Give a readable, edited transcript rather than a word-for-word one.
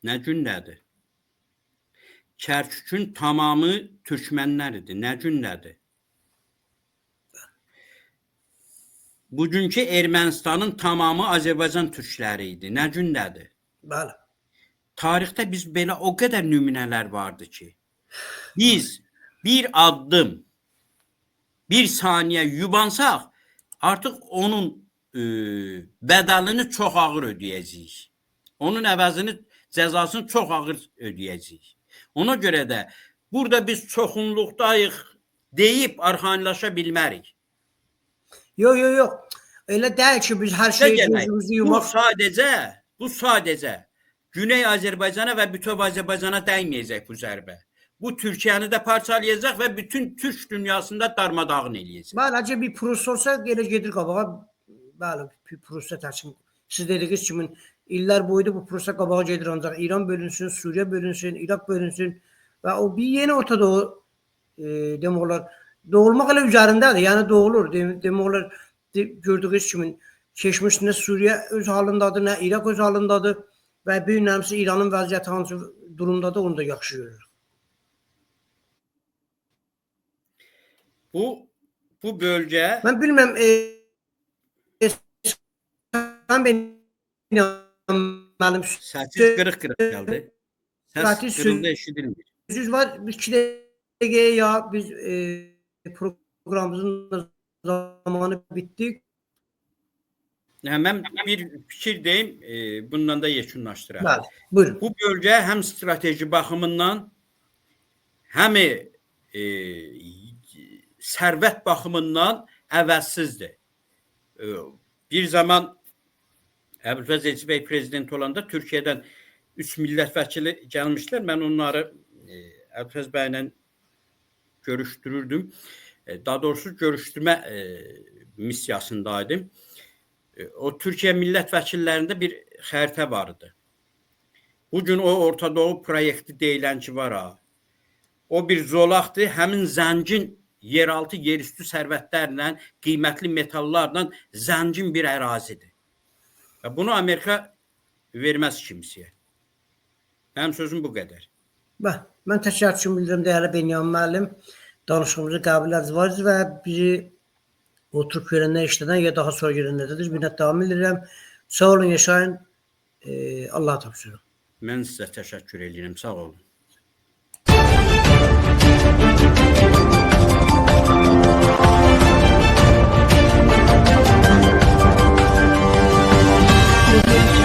Nə gündədir? Kərkükün tamamı türkmənlər idi. Nə gündədir? Bugünkü Ermənistanın tamamı Azərbaycan türkləri idi. Nə gündədir? Bəli. Tarixdə biz belə o qədər nümunələr vardı ki, biz bir addım, bir saniyə yubansaq, artıq onun bədəlini çox ağır ödəyəcəyik. Onun əvəzini, cəzasını çox ağır ödəyəcəyik. Ona görə də burada biz çoxunluqdayıq deyib arxayınlaşa bilmərik. Yox. Elə deyil ki, biz hər şeyi gözümüzü yumaq. Bu sadəcə Güney Azərbaycana və bütöv Azərbaycana dəyməyəcək bu zərbə. Bu Türkiyəni də parçalayacaq və bütün Türk dünyasında darmadağın eləyəcək. Bəli, bir proses olsa elə gedir qabağa. Bəli, bir proses təşkil. Siz dediyiniz kimi illər boyu bu proses qabağa gedir, ancaq İran bölünsün, Suriye bölünsün, Irak bölünsün və o bir yeni Orta Doğu demək olar doğulmaq elə üzərindədir. Yəni doğulur. Demək olar gördüyünüz kimi keçmiş nə Suriye öz halındadır, nə Irak öz halındadır və bir önemlisi İranın vəziyyəti hansı durumdadır, onu da yaxşı görürük. Bu bölgə mən bilməm mənim səssiz qırıq gəldi. Səs qırıldı, eşidilmir. Düz var, bir 2 dəqiqəyə ya biz proqramımızın zamanı bitdi. Mən bir fikir deyim, bundan da yekunlaşdıraq. Bəli, buyurun. Bu bölgə həm strateji baxımından, həm sərvət baxımından əvəzsizdir. Bir zaman Əbülfəz Elçi bəy prezident olanda Türkiyədən 3 millət vəkili gəlmişlər. Mən onları Əbülfəz bəylə görüşdürürdüm. Daha doğrusu görüşdürmə missiyasındaydım. O Türkiyə millət vəkillərində bir xəritə vardı. Bugün o Orta Doğu proyekti deyilən ki var ha. O bir zolaqdır, həmin zəngin yeraltı, yerüstü sərvətlərlə, qiymətli metallarla zəngin bir ərazidir. Bunu Amerika verməz kimsəyə. Mənim sözüm bu qədər. Mən təşəkkür bildirim dəyərli Benyamin müəllim. Danışığımızı qəbul ediniz və bizi oturup görənlər, işləyən ya daha sonra görənlərdədir. Minnət davam edirəm. Sağ olun, yaşayın. Allah'a tapşırın. Mən sizə təşəkkür edirəm. Sağ olun. Thank you.